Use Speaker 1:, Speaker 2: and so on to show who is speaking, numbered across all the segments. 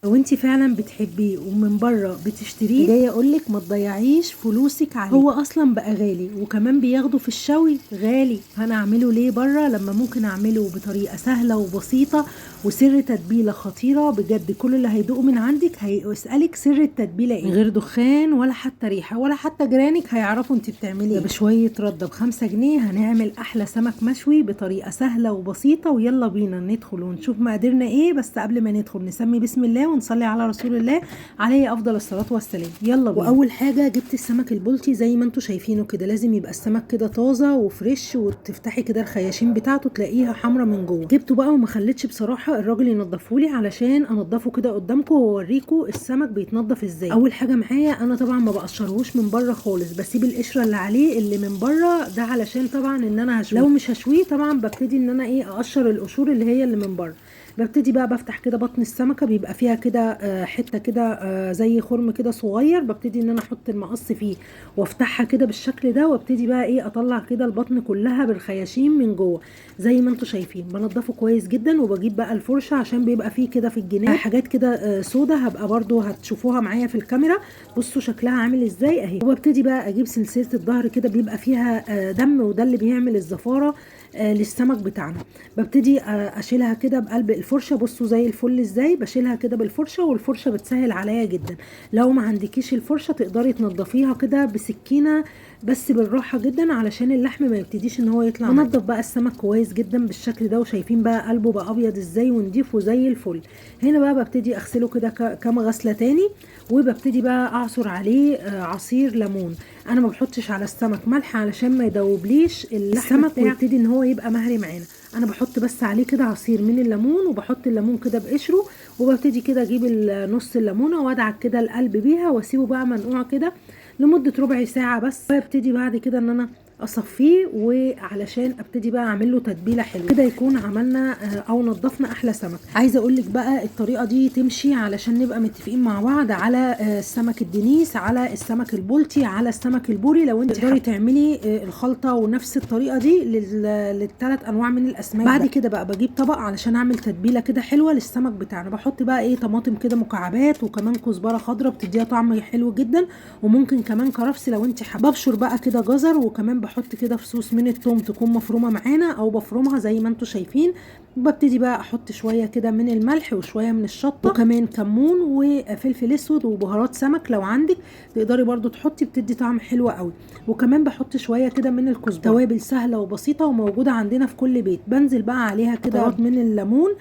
Speaker 1: لو انت فعلا بتحبيه ومن بره بتشتريه، جايه اقولك ما تضيعيش فلوسك عليه، هو اصلا بقى غالي وكمان بياخده في الشوي غالي. فانا اعمله ليه بره لما ممكن اعمله بطريقه سهله وبسيطه وسر تتبيله خطيره بجد؟ كل اللي هيدوقه من عندك هيسالك سر التتبيله ايه، من غير دخان ولا حتى ريحه ولا حتى جيرانك هيعرفوا انت بتعملي ايه. بشويه رده ب5 جنيه هنعمل احلى سمك مشوي بطريقه سهله وبسيطه. ويلا بينا ندخل ونشوف مقاديرنا ايه. بس قبل ما ندخل نسمي بسم الله ونصلي على رسول الله عليه افضل الصلاه والسلام. يلا بينا. واول حاجه جبت السمك البلطي زي ما انتم شايفينه كده، لازم يبقى السمك كده طازه وفريش، وتفتحي كده الخياشيم بتاعته تلاقيها حمرا من جوه. جبته بقى وما خليتش بصراحه الراجل ينضفه لي علشان انضفه كده قدامكم واوريكم السمك بيتنضف ازاي. اول حاجه معايا انا طبعا ما بقشرهوش من بره خالص، بسيب القشره اللي عليه اللي من بره ده علشان طبعا ان انا هشويه. لو مش هشويه طبعا ببتدي ان انا اقشر القشور اللي هي اللي من بره. ببتدي بقى بفتح كده بطن السمكه، بيبقى فيها كده حته كده زي خرم كده صغير، ببتدي ان انا احط المقص فيه وافتحها كده بالشكل ده، وابتدي بقى اطلع كده البطن كلها بالخياشيم من جوه زي ما انتم شايفين. بنضفه كويس جدا وبجيب بقى الفرشه عشان بيبقى فيه كده في الجناب حاجات كده سودا، هبقى برضو هتشوفوها معايا في الكاميرا. بصوا شكلها عامل ازاي اهي. وببتدي بقى اجيب سلسله الظهر كده بيبقى فيها دم، وده اللي بيعمل الزفاره للسمك بتاعنا. ببتدي اشيلها كده بقلب الفرشه. بصوا زي الفل ازاي بشيلها كده بالفرشه، والفرشه بتسهل عليا جدا. لو ما عندكيش الفرشه تقدري تنضفيها كده بسكينه بس بالراحه جدا علشان اللحم ما يبتديش ان هو يطلع. بنضف بقى السمك كويس جدا بالشكل ده، وشايفين بقى قلبه بقى ابيض ازاي ونضيف وزي الفل. هنا بقى ببتدي اغسله كده كام غسله تاني، وببتدي بقى اعصر عليه عصير ليمون. انا ما بحطش على السمك ملح علشان ما يدوبليش السمك ويبتدي ان هو يبقى مهري معانا. انا بحط بس عليه كده عصير من الليمون، وبحط الليمون كده بقشره، وببتدي كده اجيب نص الليمونه وادعك كده القلب بيها واسيبه بقى منقوع كده لمده ربع ساعه بس. وابتدي بعد كده ان انا اصفيه، وعلشان ابتدي بقى اعمل له تتبيله حلوه كده يكون عملنا او نضفنا احلى سمك. عايزه اقول لك بقى الطريقه دي تمشي علشان نبقى متفقين مع بعض على السمك الدنيس، على السمك البلطي، على السمك البوري. لو انت تقدري تعملي الخلطه ونفس الطريقه دي للثلاث انواع من الاسماك. بعد كده بقى بجيب طبق علشان اعمل تتبيله كده حلوه للسمك بتاعنا. بحط بقى طماطم كده مكعبات، وكمان كزبره خضراء بتديها طعم حلو جدا، وممكن كمان كرفس لو انت حابه. ببشر بقى كده جزر، وكمان بحط كده فصوص من الثوم تكون مفرومه معانا او بفرمها زي ما انتم شايفين. ببتدي بقى احط شويه كده من الملح وشويه من الشطه وكمان كمون وفلفل اسود وبهارات سمك لو عندك تقدري برضو تحطي، بتدي طعم حلو قوي. وكمان بحط شويه كده من الكزبره. توابل سهله وبسيطه وموجوده عندنا في كل بيت. بنزل بقى عليها كده من الليمون،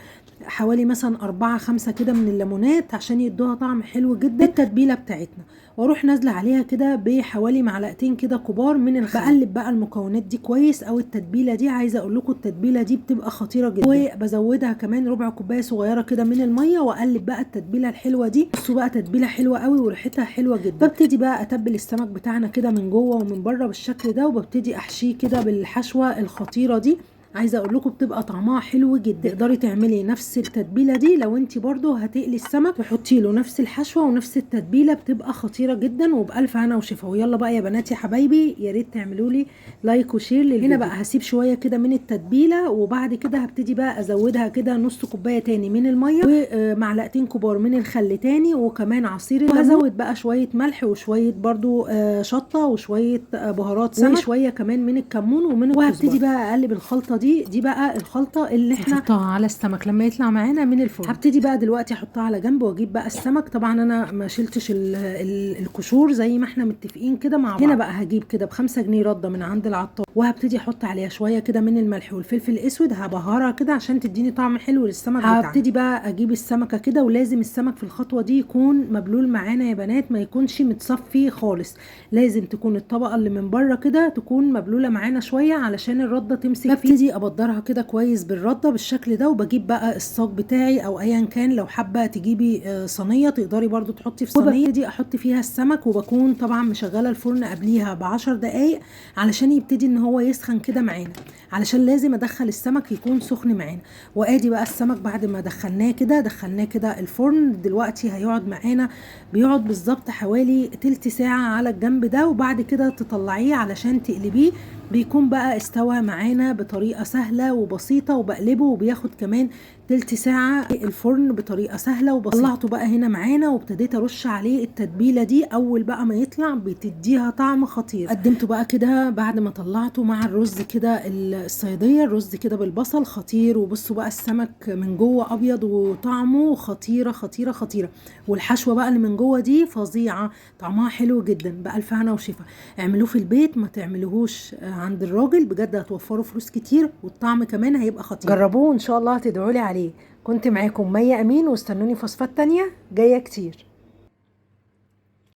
Speaker 1: حوالي مثلا 4-5 كده من الليمونات عشان يدوها طعم حلو جدا التتبيله بتاعتنا. واروح نازله عليها كده بحوالي معلقتين كده كبار من الخل. بقلب بقى المكونات دي كويس او التتبيله دي. عايزه اقول لكم التتبيله دي بتبقى خطيره جدا. وبزودها كمان ربع كوبايه صغيره كده من الميه، واقلب بقى التتبيله الحلوه دي. بصوا بقى تتبيله حلوه قوي وريحتها حلوه جدا. ببتدي بقى اتبل السمك بتاعنا كده من جوه ومن بره بالشكل ده، وببتدي احشيه كده بالحشوه الخطيره دي. عايزه اقول لكم بتبقى طعمها حلو جدا. تقدري تعملي نفس التتبيله دي لو انت برضو هتقلي السمك تحطي له نفس الحشوه ونفس التتبيله، بتبقى خطيره جدا وبالف هنا وشفا. ويلا بقى يا بنات يا حبايبي، يا ريت تعملوا لي لايك وشير للفيديو. هنا بقى هسيب شويه كده من التتبيله، وبعد كده هبتدي بقى ازودها كده نص كوبايه تاني من الميه، ومعلقتين كبار من الخل تاني، وكمان عصير الليمون. وهزود بقى شويه ملح وشويه برضو شطه وشويه بهارات سمك وشويه كمان من الكمون ومن الكزبره. وهبتدي بقى اقلب الخلطه دي بقى الخلطه اللي احنا نحطها على السمك لما يطلع معانا من الفرن. هبتدي بقى دلوقتي احطها على جنب، واجيب بقى السمك. طبعا انا ما شلتش القشور زي ما احنا متفقين كده مع بعض. هنا بقى هجيب كده ب5 جنيه رده من عند العطار، وهبتدي احط عليها شويه كده من الملح والفلفل الاسود. هبهرها كده عشان تديني طعم حلو للسمك بتاعنا. هبتدي بقى اجيب السمكه كده، ولازم السمك في الخطوه دي يكون مبلول معانا يا بنات، ما يكونش متصفي خالص. لازم تكون الطبقه اللي من بره كده تكون مبلوله معانا شويه علشان الرده تمسك. ببتدي ابدرها كده كويس بالرده بالشكل ده، وبجيب بقى الصاج بتاعي او ايا كان. لو حابه تجيبي صينيه تقدري برضو تحطي في صينيه. وببتدي احط فيها السمك، وبكون طبعا مشغله الفرن قبليها ب10 دقايق علشان يبتدي ان هو يسخن كده معانا، علشان لازم ادخل السمك يكون سخن معانا. وادي بقى السمك بعد ما دخلناه كده الفرن. دلوقتي هيقعد معانا، بيقعد بالظبط حوالي تلت ساعه على الجنب ده، وبعد كده تطلعيه علشان تقلبيه. بيكون بقى استوى معانا بطريقه سهله وبسيطه، وبقلبه وبياخد كمان تلت ساعة الفرن بطريقة سهلة وبسيطة. طلعته بقى هنا معانا وابتديت ارش عليه التتبيلة دي. اول بقى ما يطلع بتديها طعم خطير. قدمته بقى كده بعد ما طلعته مع الرز كده الصيادية، الرز كده بالبصل خطير. وبصوا بقى السمك من جوه ابيض وطعمه خطيرة خطيرة خطيرة، والحشوة بقى اللي من جوه دي فظيعة، طعمها حلو جدا. بألف هنا وشفا. اعملوه في البيت، ما تعملوهوش عند الراجل، بجد هتوفروا فلوس كتير والطعم كمان هيبقى خطير. جربوه ان شاء الله هتدعولي عليه. كنت معاكم مي امين، واستنوني في وصفات تانية جاية كتير.